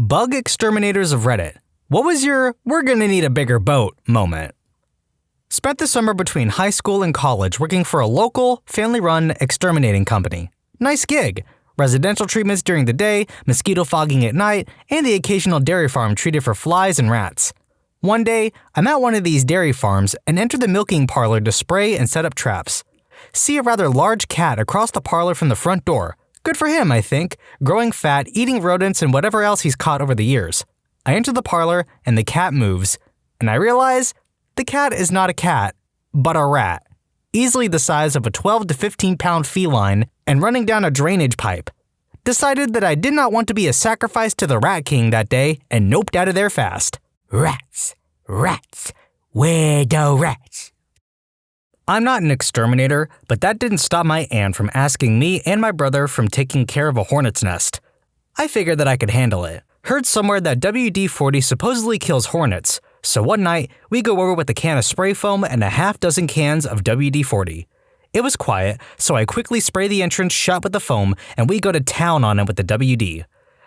Bug exterminators of Reddit. What was your "we're gonna need a bigger boat" moment? Spent the summer between high school and college working for a local, family-run exterminating company. Nice gig. Residential treatments during the day, mosquito fogging at night, and the occasional dairy farm treated for flies and rats. One day, I'm at one of these dairy farms and enter the milking parlor to spray and set up traps. See a rather large cat across the parlor from the front door. Good for him, I think, growing fat, eating rodents, and whatever else he's caught over the years. I enter the parlor, and the cat moves, and I realize the cat is not a cat, but a rat, easily the size of a 12 to 15 pound feline and running down a drainage pipe. Decided that I did not want to be a sacrifice to the Rat King that day and noped out of there fast. Rats, rats, where the rats? I'm not an exterminator, but that didn't stop my aunt from asking me and my brother from taking care of a hornet's nest. I figured that I could handle it. Heard somewhere that WD-40 supposedly kills hornets, so one night we go over with a can of spray foam and a half dozen cans of WD-40. It was quiet, so I quickly spray the entrance shut with the foam and we go to town on it with the WD.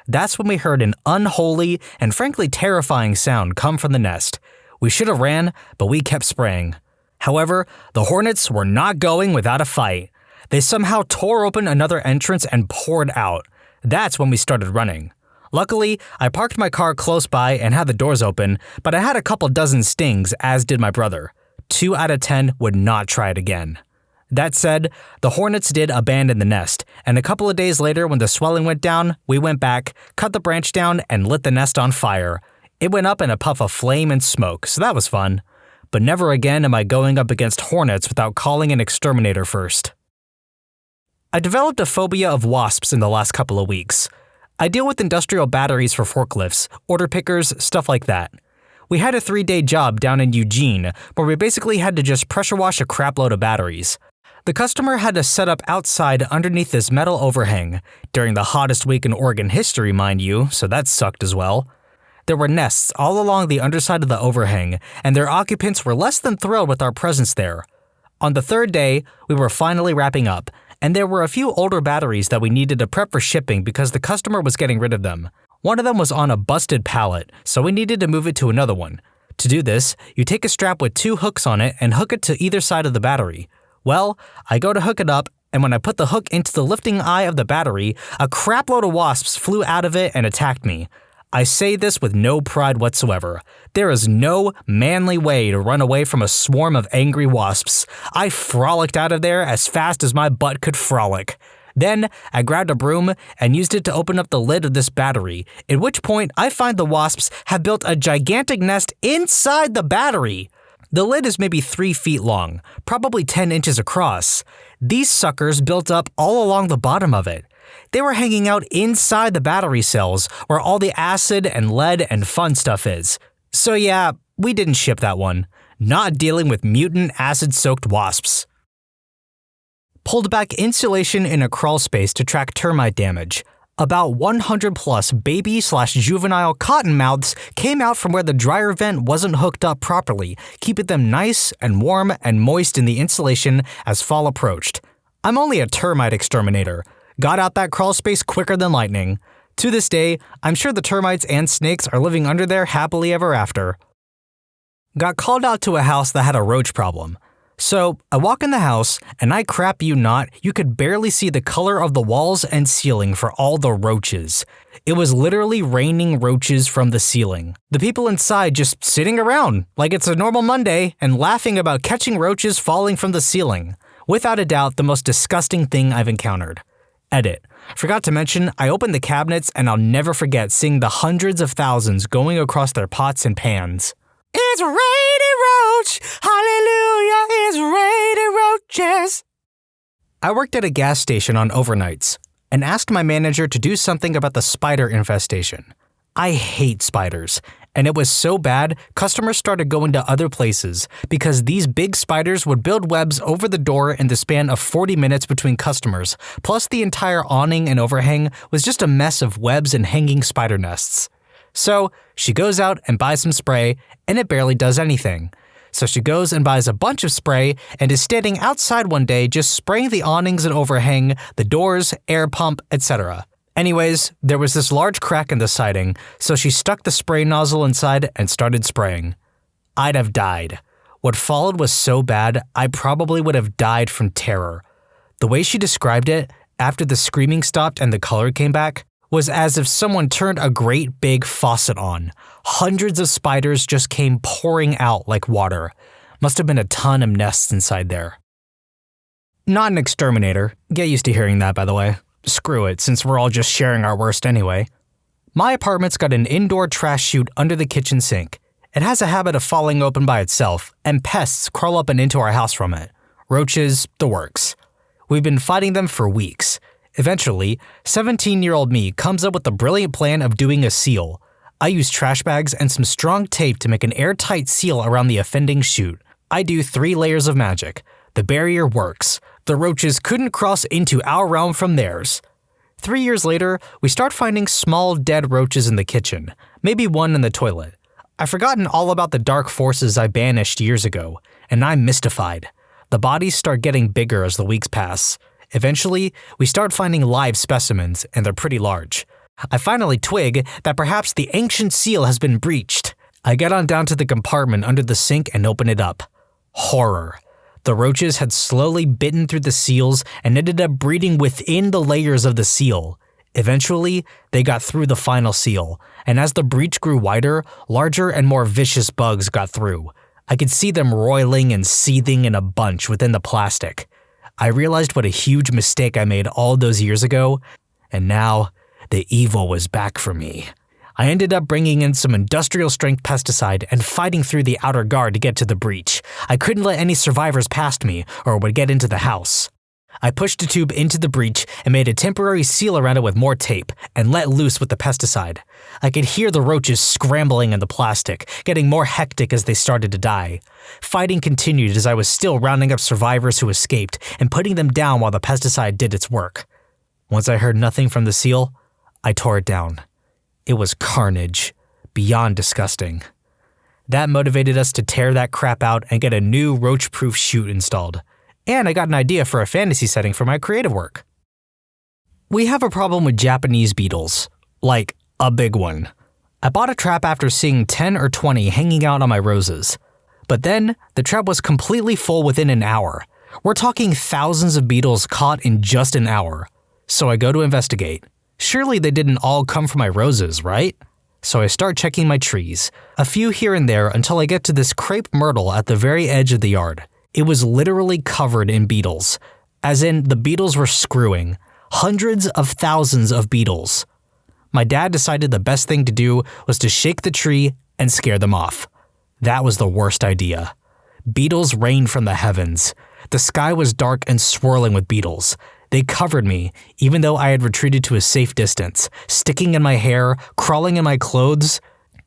That's when we heard an unholy and frankly terrifying sound come from the nest. We should have ran, but we kept spraying. However, the hornets were not going without a fight. They somehow tore open another entrance and poured out. That's when we started running. Luckily, I parked my car close by and had the doors open, but I had a couple dozen stings, as did my brother. 2 out of 10 would not try it again. That said, the hornets did abandon the nest, and a couple of days later when the swelling went down, we went back, cut the branch down, and lit the nest on fire. It went up in a puff of flame and smoke, so that was fun. But never again am I going up against hornets without calling an exterminator first. I developed a phobia of wasps in the last couple of weeks. I deal with industrial batteries for forklifts, order pickers, stuff like that. We had a 3-day job down in Eugene where we basically had to just pressure wash a crapload of batteries. The customer had to set up outside underneath this metal overhang, during the hottest week in Oregon history, mind you, so that sucked as well. There were nests all along the underside of the overhang, and their occupants were less than thrilled with our presence there. On the 3rd day, we were finally wrapping up, and there were a few older batteries that we needed to prep for shipping because the customer was getting rid of them. One of them was on a busted pallet, so we needed to move it to another one. To do this, you take a strap with 2 hooks on it and hook it to either side of the battery. Well, I go to hook it up, and when I put the hook into the lifting eye of the battery, a crapload of wasps flew out of it and attacked me. I say this with no pride whatsoever. There is no manly way to run away from a swarm of angry wasps. I frolicked out of there as fast as my butt could frolic. Then, I grabbed a broom and used it to open up the lid of this battery, at which point I find the wasps have built a gigantic nest inside the battery. The lid is maybe 3 feet long, probably 10 inches across. These suckers built up all along the bottom of it. They were hanging out inside the battery cells where all the acid and lead and fun stuff is. So yeah, we didn't ship that one. Not dealing with mutant acid-soaked wasps. Pulled back insulation in a crawl space to track termite damage. About 100 plus baby/juvenile cottonmouths came out from where the dryer vent wasn't hooked up properly, keeping them nice and warm and moist in the insulation as fall approached. I'm only a termite exterminator. Got out that crawl space quicker than lightning. To this day, I'm sure the termites and snakes are living under there happily ever after. Got called out to a house that had a roach problem. So, I walk in the house, and I crap you not, you could barely see the color of the walls and ceiling for all the roaches. It was literally raining roaches from the ceiling. The people inside just sitting around, like it's a normal Monday, and laughing about catching roaches falling from the ceiling. Without a doubt, the most disgusting thing I've encountered. Edit. Forgot to mention, I opened the cabinets and I'll never forget seeing the hundreds of thousands going across their pots and pans. It's raining roach! Hallelujah! It's raining roaches! I worked at a gas station on overnights and asked my manager to do something about the spider infestation. I hate spiders, and it was so bad customers started going to other places because these big spiders would build webs over the door in the span of 40 minutes between customers, plus the entire awning and overhang was just a mess of webs and hanging spider nests. So she goes out and buys some spray, and it barely does anything. So she goes and buys a bunch of spray and is standing outside one day just spraying the awnings and overhang, the doors, air pump, etc. Anyways, there was this large crack in the siding, so she stuck the spray nozzle inside and started spraying. I'd have died. What followed was so bad, I probably would have died from terror. The way she described it, after the screaming stopped and the color came back, was as if someone turned a great big faucet on. Hundreds of spiders just came pouring out like water. Must have been a ton of nests inside there. Not an exterminator. Get used to hearing that, by the way. Screw it, since we're all just sharing our worst anyway. My apartment's got an indoor trash chute under the kitchen sink. It has a habit of falling open by itself, and pests crawl up and into our house from it. Roaches, the works. We've been fighting them for weeks. Eventually, 17-year-old me comes up with the brilliant plan of doing a seal. I use trash bags and some strong tape to make an airtight seal around the offending chute. I do 3 layers of magic. The barrier works. The roaches couldn't cross into our realm from theirs. 3 years later, we start finding small dead roaches in the kitchen, maybe one in the toilet. I've forgotten all about the dark forces I banished years ago, and I'm mystified. The bodies start getting bigger as the weeks pass. Eventually, we start finding live specimens, and they're pretty large. I finally twig that perhaps the ancient seal has been breached. I get on down to the compartment under the sink and open it up. Horror. The roaches had slowly bitten through the seals and ended up breeding within the layers of the seal. Eventually, they got through the final seal, and as the breach grew wider, larger and more vicious bugs got through. I could see them roiling and seething in a bunch within the plastic. I realized what a huge mistake I made all those years ago, and now the evil was back for me. I ended up bringing in some industrial-strength pesticide and fighting through the outer guard to get to the breach. I couldn't let any survivors past me or would get into the house. I pushed a tube into the breach and made a temporary seal around it with more tape and let loose with the pesticide. I could hear the roaches scrambling in the plastic, getting more hectic as they started to die. Fighting continued as I was still rounding up survivors who escaped and putting them down while the pesticide did its work. Once I heard nothing from the seal, I tore it down. It was carnage, beyond disgusting. That motivated us to tear that crap out and get a new roach-proof chute installed. And I got an idea for a fantasy setting for my creative work. We have a problem with Japanese beetles. Like, a big one. I bought a trap after seeing 10 or 20 hanging out on my roses. But then, the trap was completely full within an hour. We're talking thousands of beetles caught in just an hour. So I go to investigate. Surely they didn't all come from my roses, right? So I start checking my trees, a few here and there until I get to this crepe myrtle at the very edge of the yard. It was literally covered in beetles, as in the beetles were screwing. Hundreds of thousands of beetles. My dad decided the best thing to do was to shake the tree and scare them off. That was the worst idea. Beetles rained from the heavens. The sky was dark and swirling with beetles. They covered me, even though I had retreated to a safe distance, sticking in my hair, crawling in my clothes.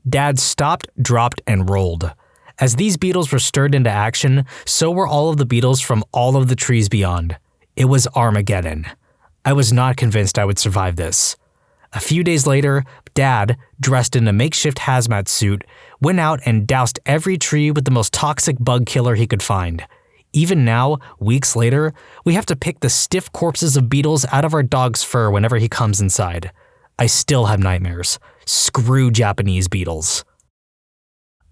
Dad stopped, dropped, and rolled. As these beetles were stirred into action, so were all of the beetles from all of the trees beyond. It was Armageddon. I was not convinced I would survive this. A few days later, Dad, dressed in a makeshift hazmat suit, went out and doused every tree with the most toxic bug killer he could find. Even now, weeks later, we have to pick the stiff corpses of beetles out of our dog's fur whenever he comes inside. I still have nightmares. Screw Japanese beetles.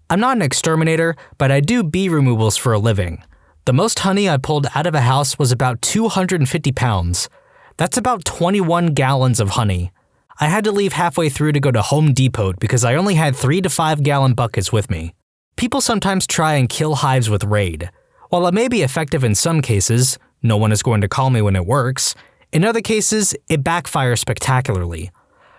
I'm not an exterminator, but I do bee removals for a living. The most honey I pulled out of a house was about 250 pounds. That's about 21 gallons of honey. I had to leave halfway through to go to Home Depot because I only had 3 to 5 gallon buckets with me. People sometimes try and kill hives with Raid. While it may be effective in some cases, no one is going to call me when it works. In other cases, it backfires spectacularly.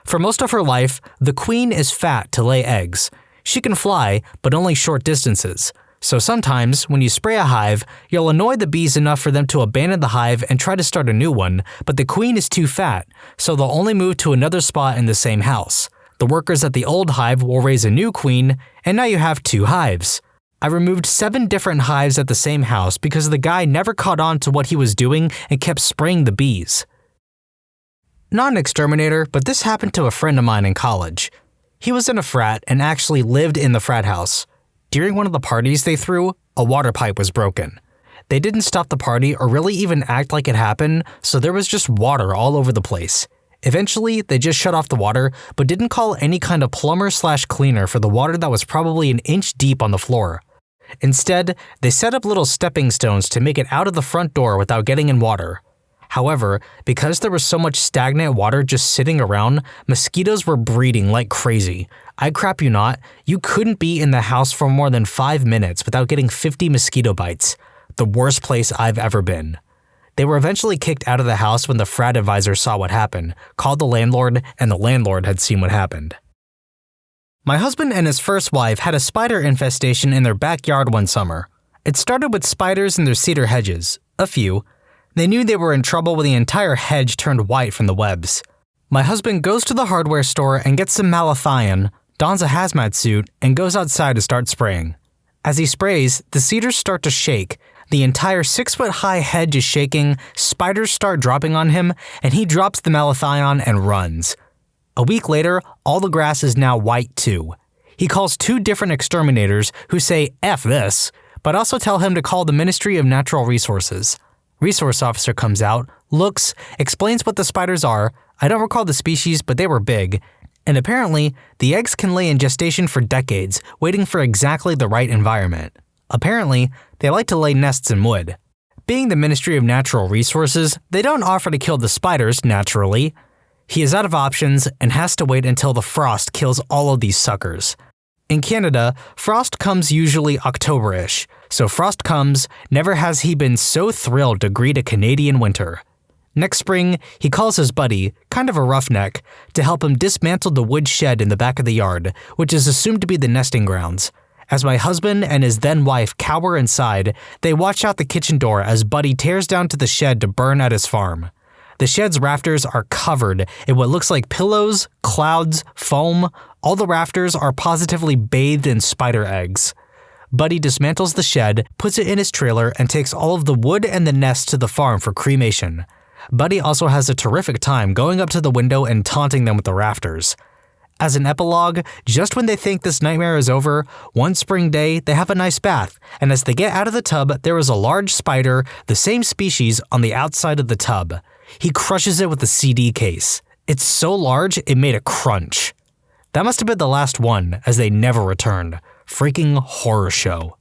For most of her life, the queen is fat to lay eggs. She can fly, but only short distances. So sometimes, when you spray a hive, you'll annoy the bees enough for them to abandon the hive and try to start a new one, but the queen is too fat, so they'll only move to another spot in the same house. The workers at the old hive will raise a new queen, and now you have 2 hives. I removed 7 different hives at the same house because the guy never caught on to what he was doing and kept spraying the bees. Not an exterminator, but this happened to a friend of mine in college. He was in a frat and actually lived in the frat house. During one of the parties they threw, a water pipe was broken. They didn't stop the party or really even act like it happened, so there was just water all over the place. Eventually, they just shut off the water, but didn't call any kind of plumber/cleaner for the water that was probably an inch deep on the floor. Instead, they set up little stepping stones to make it out of the front door without getting in water. However, because there was so much stagnant water just sitting around, mosquitoes were breeding like crazy. I crap you not, you couldn't be in the house for more than 5 minutes without getting 50 mosquito bites. The worst place I've ever been. They were eventually kicked out of the house when the frat advisor saw what happened, called the landlord, and the landlord had seen what happened. My husband and his first wife had a spider infestation in their backyard one summer. It started with spiders in their cedar hedges, a few. They knew they were in trouble when the entire hedge turned white from the webs. My husband goes to the hardware store and gets some malathion, dons a hazmat suit, and goes outside to start spraying. As he sprays, the cedars start to shake. The entire 6-foot-high hedge is shaking, spiders start dropping on him, and he drops the malathion and runs. A week later, all the grass is now white too. He calls 2 different exterminators who say F this, but also tell him to call the Ministry of Natural Resources. Resource officer comes out, looks, explains what the spiders are. I don't recall the species, but they were big. And apparently, the eggs can lay in gestation for decades, waiting for exactly the right environment. Apparently, they like to lay nests in wood. Being the Ministry of Natural Resources, they don't offer to kill the spiders, naturally. He is out of options and has to wait until the frost kills all of these suckers. In Canada, frost comes usually October-ish, so frost comes, never has he been so thrilled to greet a Canadian winter. Next spring, he calls his buddy, kind of a roughneck, to help him dismantle the wood shed in the back of the yard, which is assumed to be the nesting grounds. As my husband and his then-wife cower inside, they watch out the kitchen door as Buddy tears down to the shed to burn at his farm. The shed's rafters are covered in what looks like pillows, clouds, foam. All the rafters are positively bathed in spider eggs. Buddy dismantles the shed, puts it in his trailer, and takes all of the wood and the nest to the farm for cremation. Buddy also has a terrific time going up to the window and taunting them with the rafters. As an epilogue, just when they think this nightmare is over, one spring day they have a nice bath, and as they get out of the tub, there is a large spider, the same species, on the outside of the tub. He crushes it with a CD case. It's so large, it made a crunch. That must have been the last one, as they never returned. Freaking horror show.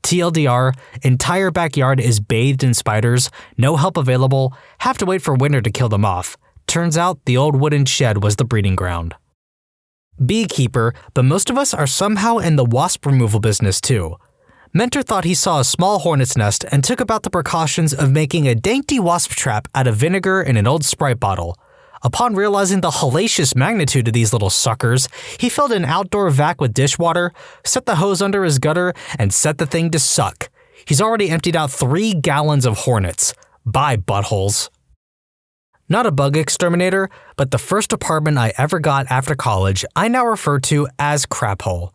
TLDR, entire backyard is bathed in spiders, no help available, have to wait for winter to kill them off. Turns out the old wooden shed was the breeding ground. Beekeeper, but most of us are somehow in the wasp removal business too. Mentor thought he saw a small hornet's nest and took about the precautions of making a dainty wasp trap out of vinegar in an old Sprite bottle. Upon realizing the hellacious magnitude of these little suckers, he filled an outdoor vac with dishwater, set the hose under his gutter, and set the thing to suck. He's already emptied out 3 gallons of hornets. Bye, buttholes. Not a bug exterminator, but the first apartment I ever got after college I now refer to as Crap Hole.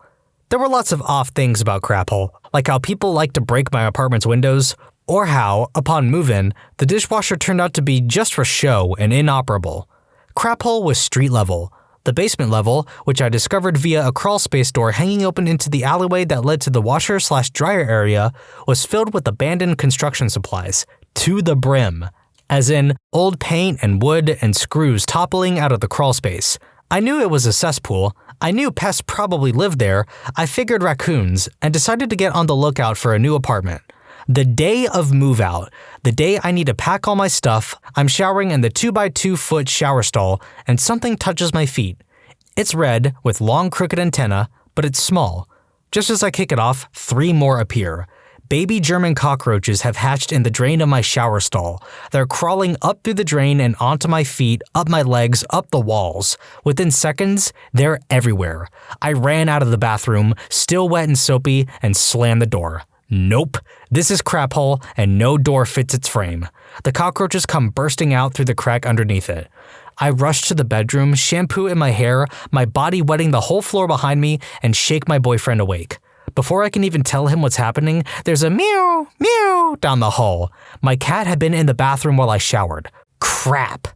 There were lots of off things about Crap Hole, like how people like to break my apartment's windows, or how, upon move-in, the dishwasher turned out to be just for show and inoperable. Crap Hole was street level. The basement level, which I discovered via a crawlspace door hanging open into the alleyway that led to the washer/dryer area, was filled with abandoned construction supplies, to the brim. As in, old paint and wood and screws toppling out of the crawlspace. I knew it was a cesspool. I knew pests probably lived there. I figured raccoons, and decided to get on the lookout for a new apartment. The day of move-out, the day I need to pack all my stuff, I'm showering in the 2x2-foot shower stall, and something touches my feet. It's red, with long crooked antenna, but it's small. Just as I kick it off, 3 more appear. Baby German cockroaches have hatched in the drain of my shower stall. They're crawling up through the drain and onto my feet, up my legs, up the walls. Within seconds, they're everywhere. I ran out of the bathroom, still wet and soapy, and slammed the door. Nope. This is Crap Hole, and no door fits its frame. The cockroaches come bursting out through the crack underneath it. I rush to the bedroom, shampoo in my hair, my body wetting the whole floor behind me, and shake my boyfriend awake. Before I can even tell him what's happening, there's a meow, meow down the hall. My cat had been in the bathroom while I showered. Crap.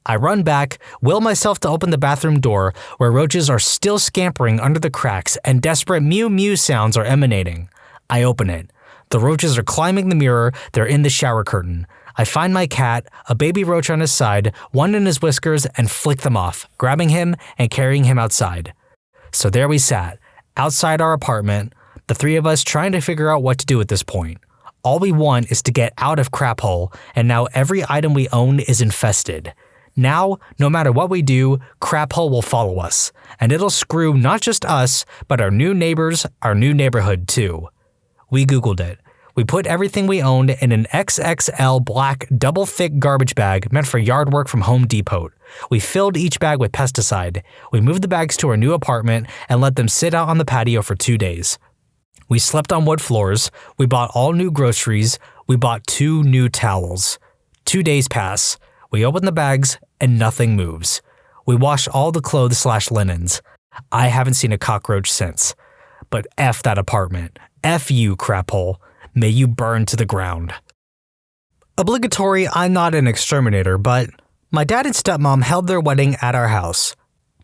I run back, will myself to open the bathroom door, where roaches are still scampering under the cracks and desperate mew mew sounds are emanating. I open it. The roaches are climbing the mirror, they're in the shower curtain. I find my cat, a baby roach on his side, one in his whiskers, and flick them off, grabbing him and carrying him outside. So there we sat, outside our apartment, the three of us trying to figure out what to do at this point. All we want is to get out of Crap Hole, and now every item we own is infested. Now, no matter what we do, Crap Hole will follow us, and it'll screw not just us, but our new neighbors, our new neighborhood too. We Googled it. We put everything we owned in an XXL black double-thick garbage bag meant for yard work from Home Depot. We filled each bag with pesticide. We moved the bags to our new apartment and let them sit out on the patio for 2 days. We slept on wood floors. We bought all new groceries. We bought 2 new towels. 2 days pass. We open the bags and nothing moves. We wash all the clothes/linens. I haven't seen a cockroach since. But F that apartment. F you, Crap Hole. May you burn to the ground. Obligatory, I'm not an exterminator, but my dad and stepmom held their wedding at our house.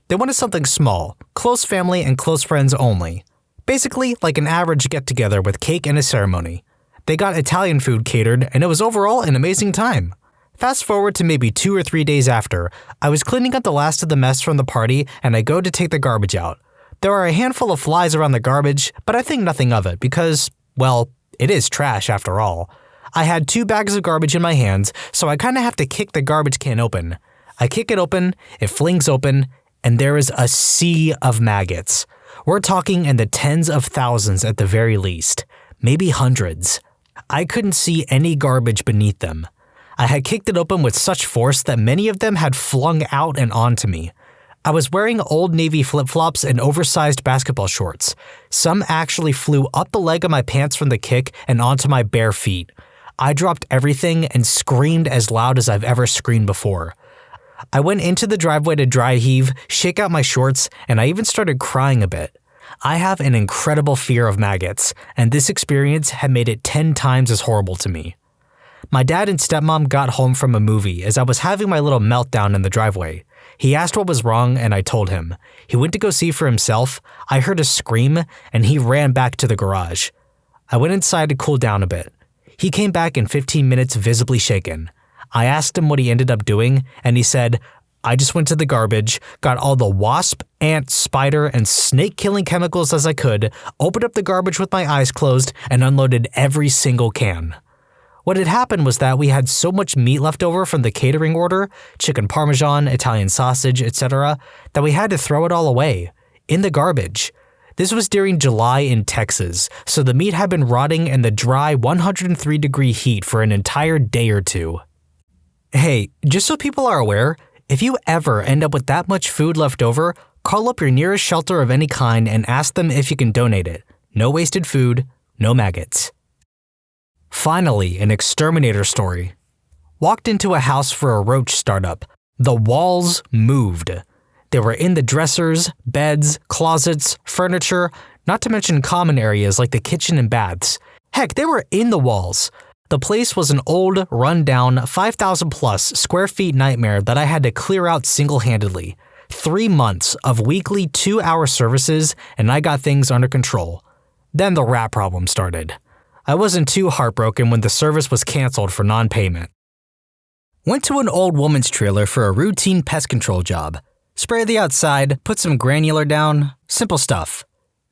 They wanted something small, close family and close friends only. Basically, like an average get-together with cake and a ceremony. They got Italian food catered, and it was overall an amazing time. Fast forward to maybe 2 or 3 days after, I was cleaning up the last of the mess from the party, and I go to take the garbage out. There are a handful of flies around the garbage, but I think nothing of it because, well, it is trash after all. I had 2 bags of garbage in my hands, so I kinda have to kick the garbage can open. I kick it open, it flings open, and there is a sea of maggots. We're talking in the tens of thousands at the very least, maybe hundreds. I couldn't see any garbage beneath them. I had kicked it open with such force that many of them had flung out and onto me. I was wearing Old Navy flip-flops and oversized basketball shorts. Some actually flew up the leg of my pants from the kick and onto my bare feet. I dropped everything and screamed as loud as I've ever screamed before. I went into the driveway to dry heave, shake out my shorts, and I even started crying a bit. I have an incredible fear of maggots, and this experience had made it 10 times as horrible to me. My dad and stepmom got home from a movie as I was having my little meltdown in the driveway. He asked what was wrong, and I told him. He went to go see for himself. I heard a scream, and he ran back to the garage. I went inside to cool down a bit. He came back in 15 minutes visibly shaken. I asked him what he ended up doing, and he said, I just went to the garbage, got all the wasp, ant, spider, and snake-killing chemicals as I could, opened up the garbage with my eyes closed, and unloaded every single can. What had happened was that we had so much meat left over from the catering order, chicken parmesan, Italian sausage, etc., that we had to throw it all away, in the garbage. This was during July in Texas, so the meat had been rotting in the dry 103-degree heat for an entire day or 2. Hey, just so people are aware, if you ever end up with that much food left over, call up your nearest shelter of any kind and ask them if you can donate it. No wasted food, no maggots. Finally, an exterminator story. Walked into a house for a roach startup. The walls moved. They were in the dressers, beds, closets, furniture, not to mention common areas like the kitchen and baths. Heck, they were in the walls. The place was an old, run-down, 5,000 plus square feet nightmare that I had to clear out single-handedly. 3 months of weekly 2-hour services, and I got things under control. Then the rat problem started. I wasn't too heartbroken when the service was canceled for non-payment. Went to an old woman's trailer for a routine pest control job. Spray the outside, put some granular down, simple stuff.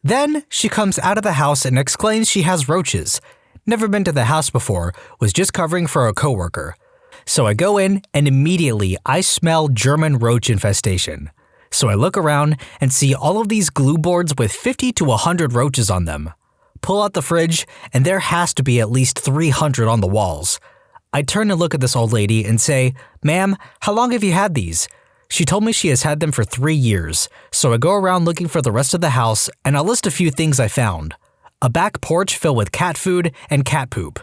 Then she comes out of the house and exclaims she has roaches. Never been to the house before, was just covering for a coworker. So I go in and immediately I smell German roach infestation. So I look around and see all of these glue boards with 50 to 100 roaches on them. Pull out the fridge, and there has to be at least 300 on the walls. I turn and look at this old lady and say, "Ma'am, how long have you had these?" She told me she has had them for 3 years, so I go around looking for the rest of the house, and I'll list a few things I found. A back porch filled with cat food and cat poop.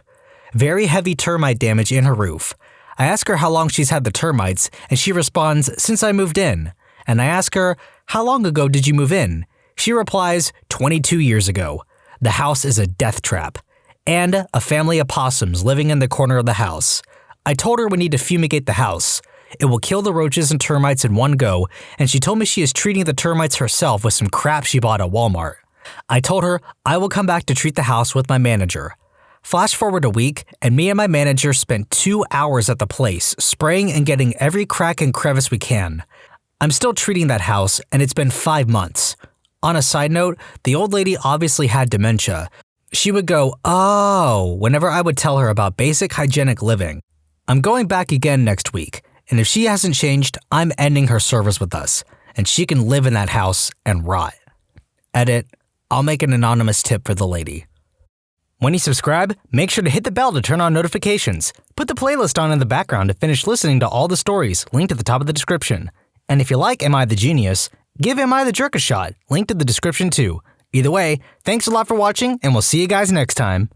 Very heavy termite damage in her roof. I ask her how long she's had the termites, and she responds, "Since I moved in." And I ask her, "How long ago did you move in?" She replies, 22 years ago. The house is a death trap. And a family of possums living in the corner of the house. I told her we need to fumigate the house. It will kill the roaches and termites in one go, and she told me she is treating the termites herself with some crap she bought at Walmart. I told her I will come back to treat the house with my manager. Flash forward a week, and me and my manager spent 2 hours at the place, spraying and getting every crack and crevice we can. I'm still treating that house, and it's been 5 months. On a side note, the old lady obviously had dementia. She would go, "Oh," whenever I would tell her about basic hygienic living. I'm going back again next week, and if she hasn't changed, I'm ending her service with us, and she can live in that house and rot. Edit, I'll make an anonymous tip for the lady. When you subscribe, make sure to hit the bell to turn on notifications. Put the playlist on in the background to finish listening to all the stories, linked at the top of the description. And if you like Am I the Genius, give Am I the Jerk a shot, linked in the description too. Either way, thanks a lot for watching, and we'll see you guys next time.